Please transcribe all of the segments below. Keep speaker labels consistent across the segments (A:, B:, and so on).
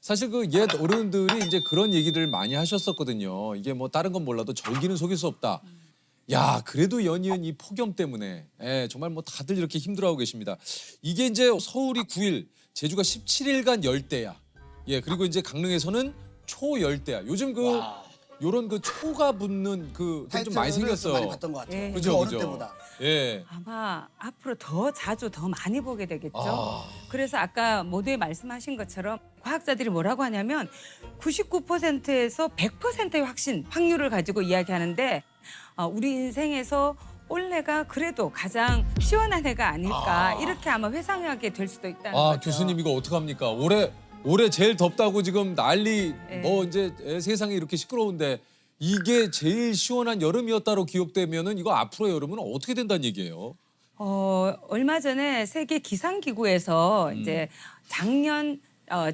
A: 사실 그 옛 어른들이 이제 그런 얘기를 많이 하셨었거든요. 이게 뭐 다른 건 몰라도 절기는 속일 수 없다. 야, 그래도 연이은 이 폭염 때문에 정말 뭐 다들 이렇게 힘들어하고 계십니다. 이게 이제 서울이 9일, 제주가 17일간 열대야. 예, 그리고 이제 강릉에서는 초열대야. 요즘 그 요런 그 초가 붙는 그 좀 많이 생겼어요.
B: 많이 봤던 것 같아요.
C: 예.
A: 그죠,
B: 어느
A: 그죠.
B: 때보다.
A: 예.
C: 아마 앞으로 더 자주 더 많이 보게 되겠죠.
A: 아.
C: 그래서 아까 모두에 말씀하신 것처럼 과학자들이 뭐라고 하냐면 99%에서 100%의 확률을 가지고 이야기하는데 우리 인생에서 올해가 그래도 가장 시원한 해가 아닐까 이렇게 아마 회상하게 될 수도 있다는 거죠.
A: 교수님 이거 어떡합니까? 올해 제일 덥다고 지금 난리
C: 예.
A: 뭐 이제 세상이 이렇게 시끄러운데 이게 제일 시원한 여름이었다로 기억되면은 이거 앞으로의 여름은 어떻게 된다는 얘기예요?
C: 얼마 전에 세계 기상기구에서 이제 작년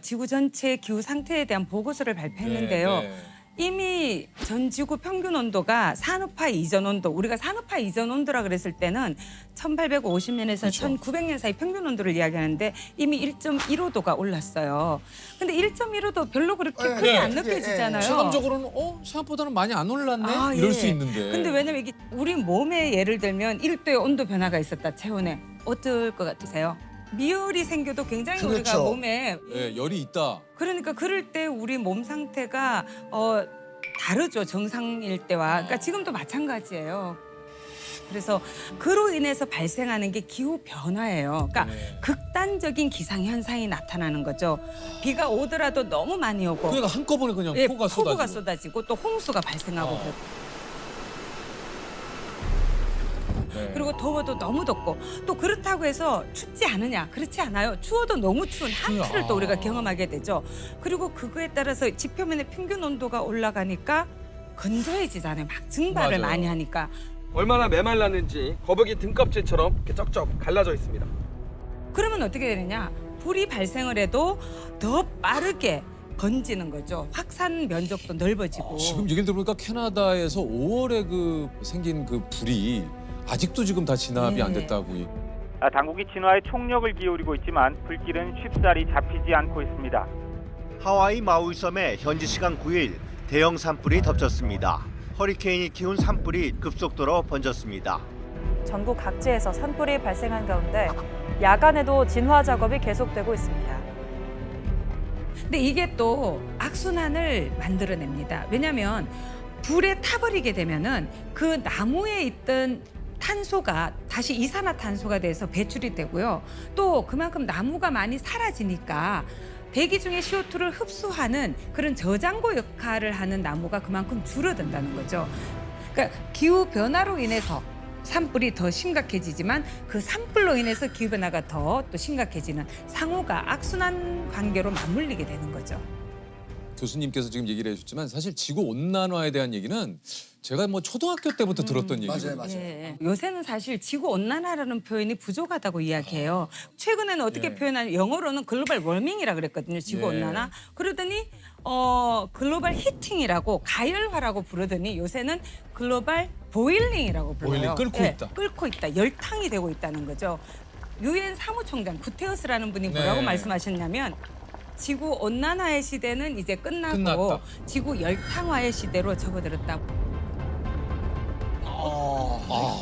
C: 지구 전체 기후 상태에 대한 보고서를 발표했는데요.
A: 네.
C: 이미 전 지구 평균 온도가 산업화 이전 온도, 우리가 산업화 이전 온도라 그랬을 때는 1850년에서
A: 그렇죠.
C: 1900년 사이 평균 온도를 이야기하는데 이미 1.15도가 올랐어요. 근데 1.15도 별로 그렇게 크게
B: 네,
C: 안
B: 그게,
C: 느껴지잖아요.
A: 체감적으로는 생각보다는 많이 안 올랐네 이럴
C: 예.
A: 수 있는데.
C: 근데 왜냐면 이게 우리 몸에 예를 들면 1도의 온도 변화가 있었다, 체온에. 어떨 것 같으세요? 미열이 생겨도 굉장히 우리가
B: 그렇죠.
C: 몸에
A: 예, 열이 있다.
C: 그러니까 그럴 때 우리 몸 상태가 다르죠, 정상일 때와. 그러니까 지금도 마찬가지예요. 그래서 그로 인해서 발생하는 게 기후 변화예요. 그러니까
A: 네.
C: 극단적인 기상 현상이 나타나는 거죠. 비가 오더라도 너무 많이 오고
A: 그러니까 한꺼번에 그냥
C: 예,
A: 폭우가
C: 폭우가
A: 쏟아지고.
C: 쏟아지고 또 홍수가 발생하고 그래요.
A: 네.
C: 그리고 더워도 너무 덥고 또 그렇다고 해서 춥지 않으냐? 그렇지 않아요. 추워도 너무 추운 한파를 또 우리가 경험하게 되죠. 그리고 그거에 따라서 지표면의 평균 온도가 올라가니까 건조해지잖아요. 막 증발을
A: 맞아요.
C: 많이 하니까.
D: 얼마나 메말랐는지 거북이 등껍질처럼 이렇게 쩍쩍 갈라져 있습니다.
C: 그러면 어떻게 되느냐? 불이 발생을 해도 더 빠르게 번지는 거죠. 확산 면적도 넓어지고.
A: 지금 얘기를 들어보니까 캐나다에서 5월에 그 생긴 그 불이 아직도 지금 다 진압이 안
C: 네.
A: 됐다고.
E: 당국이 진화에 총력을 기울이고 있지만 불길은 쉽사리 잡히지 않고 있습니다.
F: 하와이 마우이 섬에 현지 시간 9일 대형 산불이 덮쳤습니다. 허리케인이 키운 산불이 급속도로 번졌습니다.
G: 전국 각지에서 산불이 발생한 가운데 야간에도 진화 작업이 계속되고 있습니다.
C: 근데 이게 또 악순환을 만들어냅니다. 왜냐하면 불에 타버리게 되면은 그 나무에 있던 탄소가 다시 이산화탄소가 돼서 배출이 되고요. 또 그만큼 나무가 많이 사라지니까 대기 중에 CO2를 흡수하는 그런 저장고 역할을 하는 나무가 그만큼 줄어든다는 거죠. 그러니까 기후 변화로 인해서 산불이 더 심각해지지만 그 산불로 인해서 기후 변화가 더 또 심각해지는 상호가 악순환 관계로 맞물리게 되는 거죠.
A: 교수님께서 지금 얘기를 해주셨지만 사실 지구 온난화에 대한 얘기는 제가 뭐 초등학교 때부터 들었던 얘기거든요.
B: 맞아요.
C: 예. 요새는 사실 지구 온난화라는 표현이 부족하다고 이야기해요. 최근에는 어떻게
A: 예.
C: 표현하냐? 영어로는 글로벌 워밍이라 그랬거든요. 지구
A: 예.
C: 온난화. 그러더니 글로벌 히팅이라고 가열화라고 부르더니 요새는 글로벌 보일링이라고 불러요.
A: 보일링, 끓고 있다.
C: 끓고 있다. 열탕이 되고 있다는 거죠. 유엔 사무총장 구테우스라는 분이 뭐라고
A: 네.
C: 말씀하셨냐면 지구 온난화의 시대는 이제 끝나고
A: 끝났다.
C: 지구 열탕화의 시대로 접어들었다고.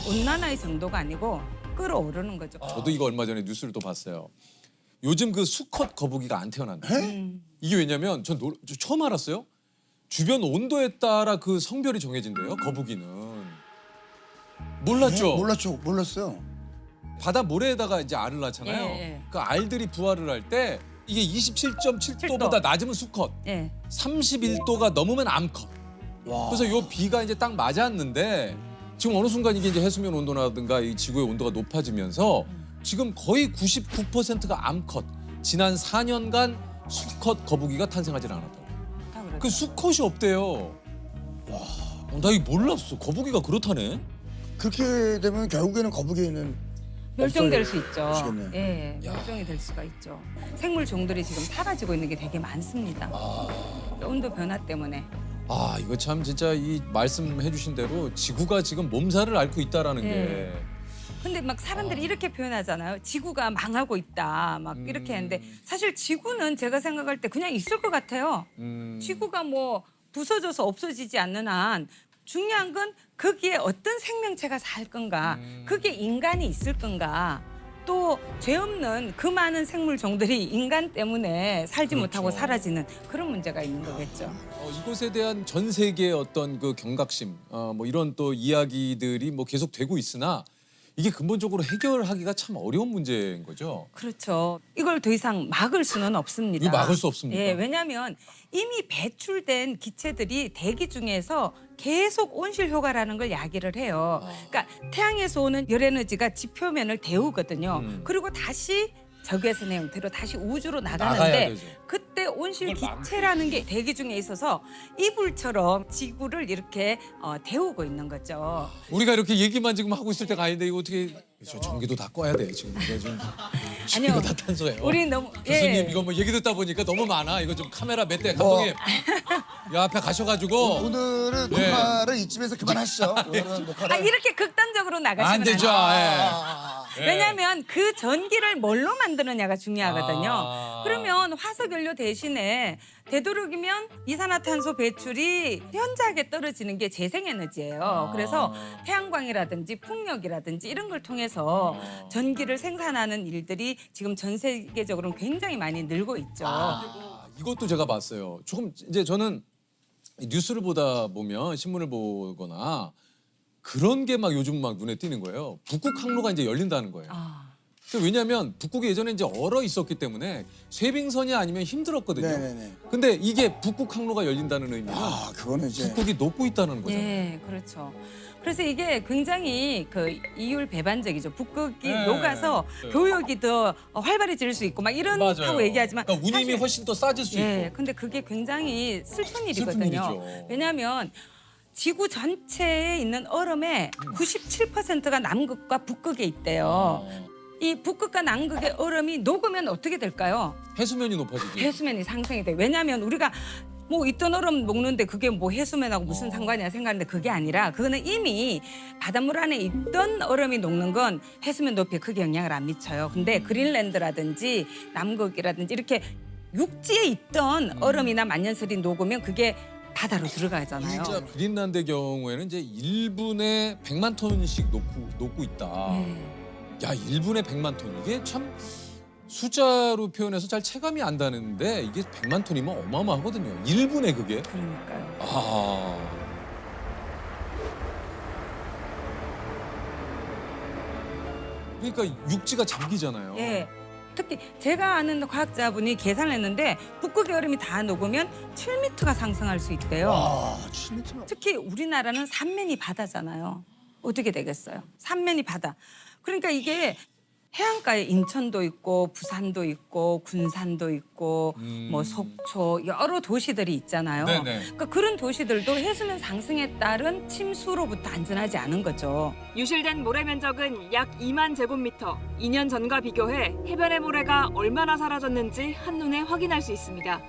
C: 온난화의 정도가 아니고 끓어오르는 거죠.
A: 저도 이거 얼마 전에 뉴스를 또 봤어요. 요즘 그 수컷 거북이가 안 태어난다. 이게 왜냐면 저 처음 알았어요. 주변 온도에 따라 그 성별이 정해진대요. 거북이는. 몰랐죠?
B: 몰랐어요.
A: 바다 모래에다가 이제 알을 낳잖아요.
C: 예.
A: 그 알들이 부화를 할 때 이게 27.7도보다 낮으면 수컷,
C: 예.
A: 31도가 넘으면 암컷. 그래서 요 비가 이제 딱 맞았는데 지금 어느 순간 이게 이제 해수면 온도라든가 이 지구의 온도가 높아지면서 지금 거의 99%가 암컷. 지난 4년간 수컷 거북이가 탄생하지 않았다고.
C: 다 그렇죠.
A: 그 수컷이 없대요. 나 이거 몰랐어. 거북이가 그렇다네.
B: 그렇게 되면 결국에는 거북이는
C: 멸종될 수 있죠.
B: 없어지겠네요.
C: 예, 멸종이 될 수가 있죠. 생물 종들이 지금 사라지고 있는 게 되게 많습니다. 온도 변화 때문에.
A: 이거 참 진짜 이 말씀해 주신 대로 지구가 지금 몸살을 앓고 있다라는 게
C: 근데 막 사람들이 이렇게 표현하잖아요. 지구가 망하고 있다. 막 이렇게 하는데 사실 지구는 제가 생각할 때 그냥 있을 것 같아요. 지구가 뭐 부서져서 없어지지 않는 한 중요한 건 거기에 어떤 생명체가 살 건가, 그게 인간이 있을 건가, 또 죄 없는 그 많은 생물 종들이 인간 때문에 살지
A: 그렇죠.
C: 못하고 사라지는 그런 문제가 있는 거겠죠.
A: 이곳에 대한 전 세계의 어떤 그 경각심, 뭐 이런 또 이야기들이 뭐 계속 되고 있으나 이게 근본적으로 해결하기가 참 어려운 문제인 거죠.
C: 그렇죠. 이걸 더 이상 막을 수는 없습니다.
A: 이거 막을 수 없습니까?
C: 예, 왜냐하면 이미 배출된 기체들이 대기 중에서 계속 온실 효과라는 걸 야기를 해요. 그러니까 태양에서 오는 열 에너지가 지표면을 데우거든요. 그리고 다시 적외선의 형태로 다시 우주로
A: 나가야
C: 나가는데
A: 되죠.
C: 그때 온실 기체라는 게 대기 중에 있어서 이불처럼 지구를 이렇게 데우고 있는 거죠.
A: 우리가 이렇게 얘기만 지금 하고 있을 때가 아닌데 이거 어떻게 저 전기도 다 꺼야 돼 지금 이거 좀
C: 아니요.
A: 이거 다 탄소예요.
C: 우리 너무
A: 교수님 이거 뭐 얘기 듣다 보니까 너무 많아. 이거 좀 카메라 몇 대 감독님 이 앞에 가셔가지고
B: 오늘은
A: 예.
B: 녹화를 이쯤에서 그만하시죠. 오늘은 녹화를.
C: 이렇게 극단적으로 나가시면
A: 안 되죠.
B: 아,
A: 예.
C: 왜냐하면 그 전기를 뭘로 만드느냐가 중요하거든요.
A: 아.
C: 그러면 화석연료 대신에 되도록이면 이산화탄소 배출이 현저하게 떨어지는 게 재생에너지예요. 그래서 태양광이라든지 풍력이라든지 이런 걸 통해서 전기를 생산하는 일들이 지금 전 세계적으로 굉장히 많이 늘고 있죠.
A: 이것도 제가 봤어요. 조금 이제 저는 뉴스를 보다 보면 신문을 보거나 그런 게 막 요즘 막 눈에 띄는 거예요. 북극 항로가 이제 열린다는 거예요. 왜냐하면 북극이 예전에 이제 얼어 있었기 때문에 쇄빙선이 아니면 힘들었거든요.
B: 네네네.
A: 근데 이게 북극 항로가 열린다는 의미는
B: 그거는 이제
A: 북극이 녹고 있다는 거잖아요.
C: 예, 그렇죠. 그래서 이게 굉장히 그 이율 배반적이죠. 북극이
A: 네.
C: 녹아서
A: 네.
C: 교역이 더 활발해질 수 있고 막 이런다고 얘기하지만
A: 그러니까 운임이
C: 사실-
A: 훨씬 더 싸질 수
C: 예,
A: 있고.
C: 근데 그게 굉장히 슬픈 일이거든요.
A: 일이죠.
C: 왜냐하면 지구 전체에 있는 얼음의 97%가 남극과 북극에 있대요. 이 북극과 남극의 얼음이 녹으면 어떻게 될까요?
A: 해수면이 높아지지.
C: 해수면이 상승이 돼. 왜냐하면 우리가 뭐 있던 얼음 녹는데 그게 뭐 해수면하고 무슨 상관이야 생각하는데 그게 아니라 그거는 이미 바닷물 안에 있던 얼음이 녹는 건 해수면 높이에 크게 영향을 안 미쳐요. 근데 그린랜드라든지 남극이라든지 이렇게 육지에 있던 얼음이나 만년설이 녹으면 그게 바다로 들어가잖아요.
A: 진짜 그린란드의 경우에는 이제 1분에 100만 톤씩 녹고 있다.
C: 네.
A: 야, 1분에 100만 톤. 이게 참 숫자로 표현해서 잘 체감이 안 가는데 이게 100만 톤이면 어마어마하거든요. 1분에 그게.
C: 그러니까요.
A: 아. 그러니까 육지가 잠기잖아요.
C: 예. 특히 제가 아는 과학자분이 계산을 했는데 북극의 얼음이 다 녹으면 7m가 상승할 수 있대요.
B: 와 7m.
C: 특히 우리나라는 삼면이 바다잖아요. 어떻게 되겠어요? 삼면이 바다. 그러니까 이게 해안가에 인천도 있고 부산도 있고 군산도 있고 뭐 속초 여러 도시들이 있잖아요.
A: 네네.
C: 그러니까 그런 도시들도 해수면 상승에 따른 침수로부터 안전하지 않은 거죠.
H: 유실된 모래 면적은 약 2만 제곱미터. 2년 전과 비교해 해변의 모래가 얼마나 사라졌는지 한눈에 확인할 수 있습니다.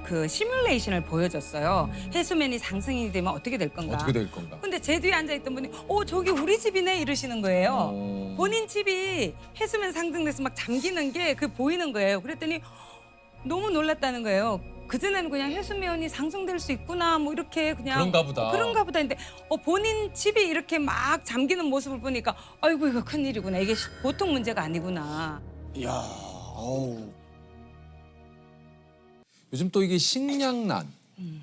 C: 그 시뮬레이션을 보여줬어요. 해수면이 상승이 되면 어떻게 될 건가.
A: 어떻게 될 건가?
C: 근데 제 뒤에 앉아있던 분이 저기 우리 집이네 이러시는 거예요.
A: 어.
C: 본인 집이 해수면 상승돼서 막 잠기는 게 그 보이는 거예요. 그랬더니 너무 놀랐다는 거예요. 그전에는 그냥 해수면이 상승될 수 있구나 뭐 이렇게 그냥
A: 그런가 보다.
C: 그런가 보다 했는데 본인 집이 이렇게 막 잠기는 모습을 보니까 아이고 이거 큰일이구나. 이게 보통 문제가 아니구나.
B: 이야. 어우.
A: 요즘 또 이게 식량난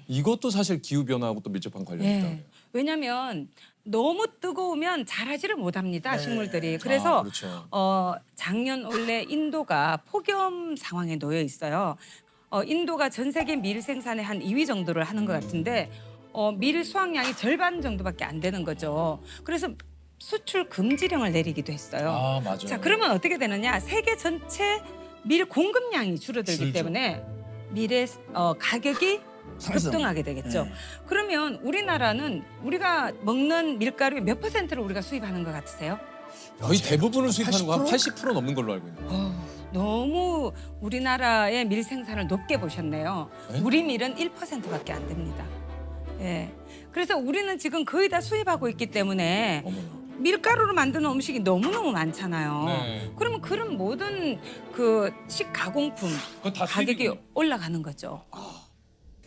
A: 이것도 사실 기후 변화하고 또 밀접한 관련이 있다.
C: 예. 왜냐하면 너무 뜨거우면 자라지를 못합니다.
B: 네.
C: 식물들이. 그래서
A: 그렇죠.
C: 작년 원래 인도가 폭염 상황에 놓여 있어요. 인도가 전 세계 밀 생산의 한 2위 정도를 하는 것 같은데 밀 수확량이 절반 정도밖에 안 되는 거죠. 그래서 수출 금지령을 내리기도 했어요.
A: 아, 맞아요.
C: 자, 그러면 어떻게 되느냐? 세계 전체 밀 공급량이 줄어들기
A: 줄죠.
C: 때문에 밀의 가격이
B: 상승.
C: 급등하게 되겠죠.
B: 네.
C: 그러면 우리나라는 우리가 먹는 밀가루의 몇 퍼센트를 우리가 수입하는 것 같으세요?
A: 거의 대부분을 수입하는 거 한
B: 80%?
A: 80% 넘는 걸로 알고 있는데.
C: 너무 우리나라의 밀 생산을 높게 보셨네요.
A: 네?
C: 우리 밀은 1%밖에 안 됩니다. 예. 그래서 우리는 지금 거의 다 수입하고 있기 때문에
A: 어머나.
C: 밀가루로 만드는 음식이 너무너무 많잖아요.
A: 네.
C: 그러면 그런 모든 그 식가공품
A: 그거 다
C: 가격이
A: 수입이군요.
C: 올라가는 거죠.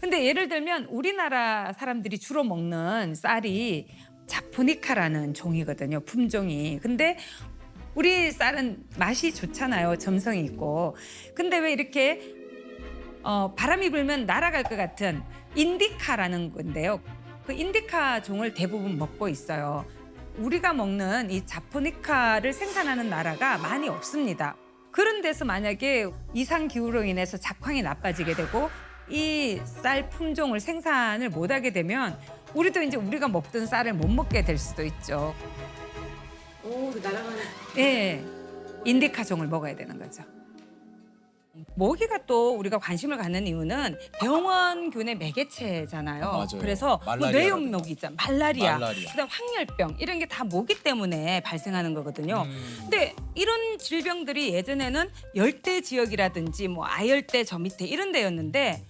C: 근데 예를 들면 우리나라 사람들이 주로 먹는 쌀이 자포니카라는 종이거든요. 품종이. 근데 우리 쌀은 맛이 좋잖아요. 점성이 있고. 근데 왜 이렇게 바람이 불면 날아갈 것 같은 인디카라는 건데요. 그 인디카 종을 대부분 먹고 있어요. 우리가 먹는 이 자포니카를 생산하는 나라가 많이 없습니다. 그런 데서 만약에 이상 기후로 인해서 작황이 나빠지게 되고 이 쌀 품종을 생산을 못하게 되면 우리도 이제 우리가 먹던 쌀을 못 먹게 될 수도 있죠.
H: 오, 날아가는.
C: 네, 인디카 종을 먹어야 되는 거죠. 모기가 또 우리가 관심을 갖는 이유는 병원균의 매개체잖아요.
A: 맞아요.
C: 그래서 뭐
A: 말라리아라든지.
C: 뇌염모기 있잖아요. 말라리아,
A: 말라리아.
C: 그다음 황열병 이런 게 다 모기 때문에 발생하는 거거든요. 근데 이런 질병들이 예전에는 열대 지역이라든지 뭐 아열대 저 밑에 이런 데였는데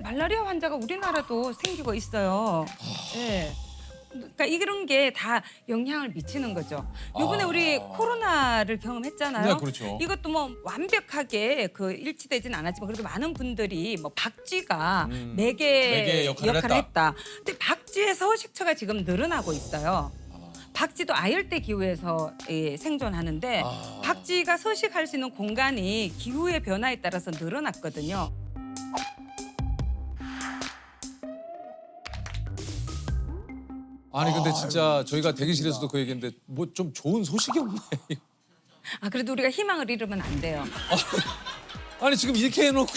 C: 말라리아 환자가 우리나라도 생기고 있어요. 네. 그러니까 이런 게 다 영향을 미치는 거죠. 이번에 우리 코로나를 경험했잖아요.
A: 네, 그렇죠.
C: 이것도 뭐 완벽하게 그 일치되진 않았지만 그래도 많은 분들이 뭐 박쥐가 매개
A: 매개 역할을
C: 했다. 근데 박쥐의 서식처가 지금 늘어나고 있어요. 박쥐도 아열대 기후에서 생존하는데 박쥐가 서식할 수 있는 공간이 기후의 변화에 따라서 늘어났거든요.
A: 아니 근데 진짜 저희가 대기실에서도 그 얘기했는데 뭐 좀 좋은 소식이 없네.
C: 아 그래도 우리가 희망을 잃으면 안 돼요.
A: 아니 지금 이렇게 해놓고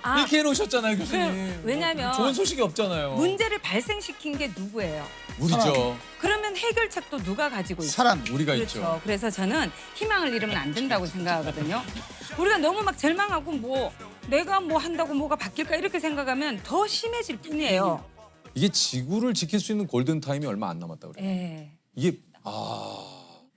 C: 아,
A: 이렇게 해놓으셨잖아요 교수님.
C: 왜냐면
A: 좋은 소식이 없잖아요.
C: 문제를 발생시킨 게 누구예요?
A: 우리죠.
C: 그러면 해결책도 누가 가지고 있어요?
B: 사람.
A: 우리가
C: 그렇죠.
A: 있죠.
C: 그래서 저는 희망을 잃으면 안 된다고 생각하거든요. 우리가 너무 막 절망하고 뭐 내가 뭐 한다고 뭐가 바뀔까 이렇게 생각하면 더 심해질 뿐이에요.
A: 이게 지구를 지킬 수 있는 골든 타임이 얼마 안 남았다 그래요.
C: 예.
A: 이게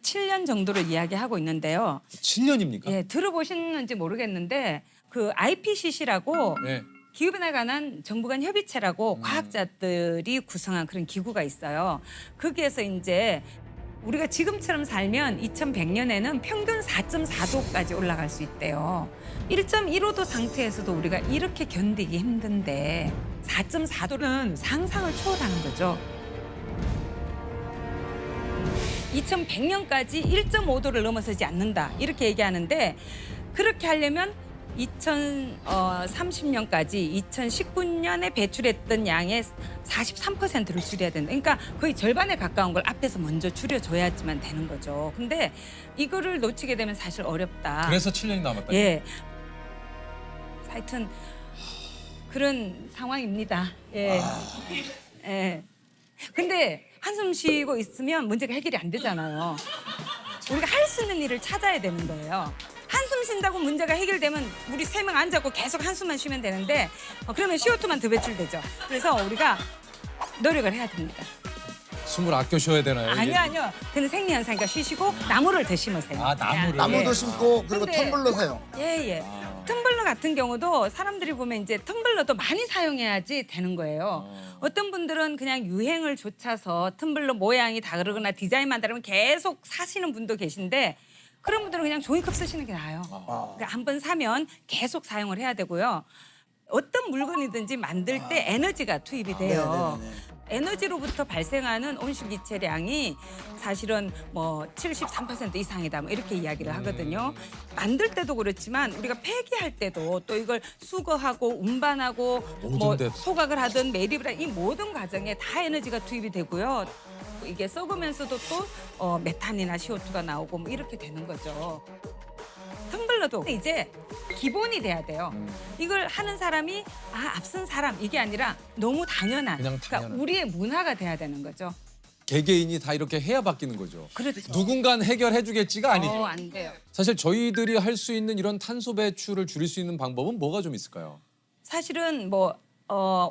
C: 7년 정도를 이야기하고 있는데요.
A: 7년입니까?
C: 예, 들어보셨는지 모르겠는데 그 IPCC라고
A: 네.
C: 기후변화에 관한 정부 간 협의체라고 과학자들이 구성한 그런 기구가 있어요. 거기에서 이제 우리가 지금처럼 살면 2100년에는 평균 4.4도까지 올라갈 수 있대요. 1.15도 상태에서도 우리가 이렇게 견디기 힘든데 4.4도는 상상을 초월하는 거죠. 2100년까지 1.5도를 넘어서지 않는다 이렇게 얘기하는데 그렇게 하려면 2030년까지 2019년에 배출했던 양의 43%를 줄여야 된다. 그러니까 거의 절반에 가까운 걸 앞에서 먼저 줄여줘야지만 되는 거죠. 근데 이거를 놓치게 되면 사실 어렵다.
A: 그래서 7년이 남았다.
C: 예. 하여튼 그런 상황입니다. 예. 예. 근데 한숨 쉬고 있으면 문제가 해결이 안 되잖아요. 우리가 할 수 있는 일을 찾아야 되는 거예요. 한숨 쉰다고 문제가 해결되면 우리 3명 앉아고 계속 한숨만 쉬면 되는데 그러면 CO2만 더 배출되죠. 그래서 우리가 노력을 해야 됩니다.
A: 숨을 아껴 쉬어야 되나요? 이게?
C: 아니요. 그는 생리현상이니까 쉬시고 나무를 더 심으세요.
A: 아, 나무를.
B: 나무도 심고 그리고
C: 근데-
B: 텀블러 사용.
C: 예. 텀블러 같은 경우도 사람들이 보면 이제 텀블러도 많이 사용해야지 되는 거예요. 어떤 분들은 그냥 유행을 좇아서 텀블러 모양이 다르거나 디자인만 다르면 계속 사시는 분도 계신데 그런 분들은 그냥 종이컵 쓰시는 게 나아요. 그러니까 한 번 사면 계속 사용을 해야 되고요. 어떤 물건이든지 만들 때 에너지가 투입이 돼요. 에너지로부터 발생하는 온실기체량이 사실은 뭐 73% 이상이다 뭐 이렇게 이야기를 하거든요. 만들 때도 그렇지만 우리가 폐기할 때도 또 이걸 수거하고 운반하고 뭐
A: 모든 데.
C: 소각을 하든 매립을 하든 이 모든 과정에 다 에너지가 투입이 되고요. 이게 썩으면서도 또 메탄이나 CO2가 나오고 뭐 이렇게 되는 거죠. 텀블러도 이제 기본이 돼야 돼요. 이걸 하는 사람이 앞선 사람 이게 아니라 너무 당연한.
A: 그냥 당연한.
C: 그러니까 우리의 문화가 돼야 되는 거죠.
A: 개개인이 다 이렇게 해야 바뀌는 거죠.
C: 그렇죠.
A: 누군가는 해결해 주겠지가 아니죠.
C: 안 돼요.
A: 사실 저희들이 할 수 있는 이런 탄소 배출을 줄일 수 있는 방법은 뭐가 좀 있을까요?
C: 사실은 뭐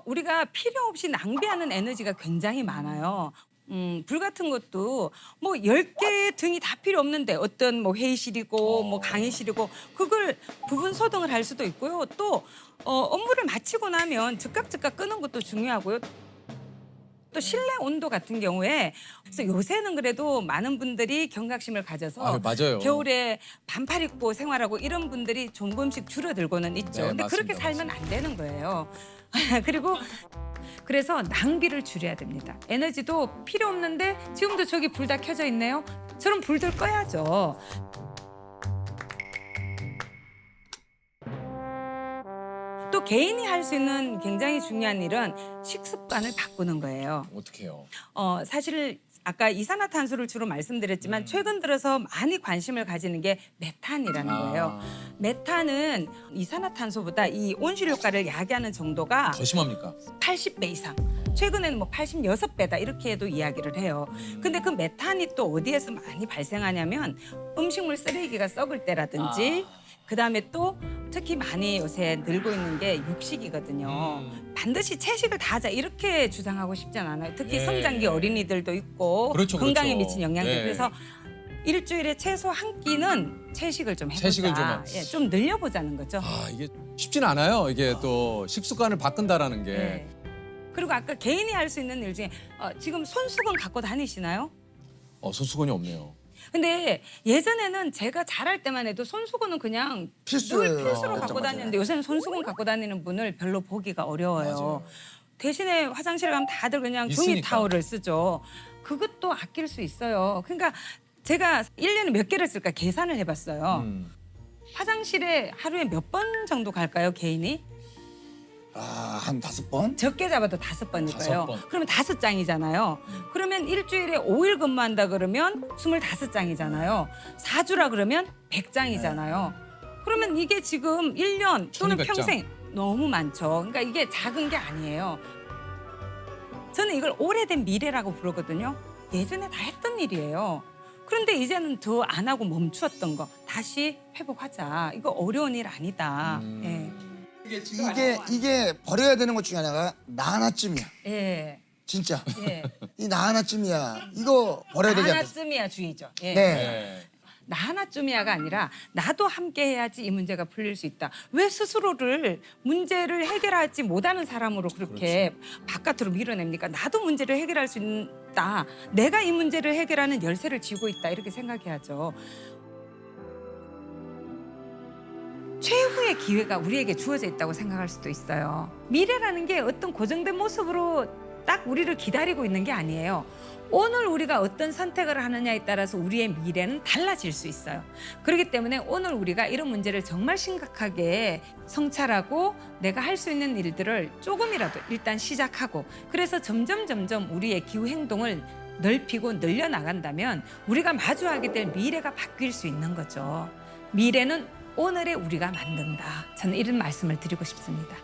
C: 우리가 필요 없이 낭비하는 에너지가 굉장히 많아요. 불 같은 것도 뭐 10개의 등이 다 필요 없는데 어떤 뭐 회의실이고 뭐 강의실이고 그걸 부분 소등을 할 수도 있고요. 또 업무를 마치고 나면 즉각 끄는 것도 중요하고요. 또 실내 온도 같은 경우에 그래서 요새는 그래도 많은 분들이 경각심을 가져서
A: 아, 맞아요.
C: 겨울에 반팔 입고 생활하고 이런 분들이 조금씩 줄어들고는 있죠.
A: 네,
C: 근데 그렇게
A: 맞습니다.
C: 살면 안 되는 거예요. 그리고 그래서 낭비를 줄여야 됩니다. 에너지도 필요 없는데 지금도 저기 불 다 켜져 있네요. 저런 불들 꺼야죠. 또 개인이 할 수 있는 굉장히 중요한 일은 식습관을 바꾸는 거예요.
A: 어떻게 해요?
C: 사실 아까 이산화탄소를 주로 말씀드렸지만 최근 들어서 많이 관심을 가지는 게 메탄이라는 거예요. 메탄은 이산화탄소보다 이 온실 효과를 야기하는 정도가
A: 더 심합니까?
C: 80배 이상. 최근에는 뭐 86배다 이렇게 해도 이야기를 해요. 근데 그 메탄이 또 어디에서 많이 발생하냐면 음식물 쓰레기가 썩을 때라든지 그다음에 또 특히 많이 요새 늘고 있는 게 육식이거든요. 반드시 채식을 다 하자 이렇게 주장하고 싶진 않아요. 특히
A: 예.
C: 성장기 어린이들도 있고
A: 그렇죠,
C: 건강에
A: 그렇죠.
C: 미친 영향들.
A: 예.
C: 그래서 일주일에 최소 한 끼는 채식을 좀 해보자.
A: 채식을 좀
C: 예, 좀 늘려보자는 거죠.
A: 아, 이게 쉽진 않아요. 이게 또 식습관을 바꾼다라는 게.
C: 예. 그리고 아까 개인이 할 수 있는 일 중에 지금 손수건 갖고 다니시나요?
A: 소수건이 없네요.
C: 근데 예전에는 제가 자랄 때만 해도 손수건은 그냥
B: 필수예요.
C: 늘 필수로
B: 맞아,
C: 갖고
B: 맞아.
C: 다니는데 요새는 손수건 갖고 다니는 분을 별로 보기가 어려워요.
A: 맞아요.
C: 대신에 화장실 가면 다들 그냥 종이
A: 있으니까.
C: 타월을 쓰죠. 그것도 아낄 수 있어요. 그러니까 제가 1년에 몇 개를 쓸까 계산을 해봤어요. 화장실에 하루에 몇 번 정도 갈까요, 개인이?
B: 한 5번?
C: 적게 잡아도 5번일 거예요.
A: 5번.
C: 그러면 5장이잖아요. 그러면 일주일에 5일 근무한다 그러면 25장이잖아요. 4주라 그러면 100장이잖아요. 그러면 이게 지금 1년 또는
A: 1200 장.
C: 평생 너무 많죠. 그러니까 이게 작은 게 아니에요. 저는 이걸 오래된 미래라고 부르거든요. 예전에 다 했던 일이에요. 그런데 이제는 더 안 하고 멈추었던 거 다시 회복하자. 이거 어려운 일 아니다.
B: 이게 버려야 되는 것 중에 하나가 나 하나쯤이야.
C: 예. 예.
B: 진짜.
C: 예.
B: 이 나 하나쯤이야. 이거 버려야
C: 나
B: 되지 않겠어?
C: 하나쯤이야 주의죠. 예.
B: 네.
A: 네.
C: 나 하나쯤이야가 아니라 나도 함께 해야지 이 문제가 풀릴 수 있다. 왜 스스로를 문제를 해결하지 못하는 사람으로 그렇게 바깥으로 밀어냅니까? 나도 문제를 해결할 수 있다. 내가 이 문제를 해결하는 열쇠를 쥐고 있다. 이렇게 생각해야죠. 최후의 기회가 우리에게 주어져 있다고 생각할 수도 있어요. 미래라는 게 어떤 고정된 모습으로 딱 우리를 기다리고 있는 게 아니에요. 오늘 우리가 어떤 선택을 하느냐에 따라서 우리의 미래는 달라질 수 있어요. 그렇기 때문에 오늘 우리가 이런 문제를 정말 심각하게 성찰하고 내가 할 수 있는 일들을 조금이라도 일단 시작하고 그래서 점점 우리의 기후 행동을 넓히고 늘려나간다면 우리가 마주하게 될 미래가 바뀔 수 있는 거죠. 미래는 오늘의 우리가 만든다. 저는 이런 말씀을 드리고 싶습니다.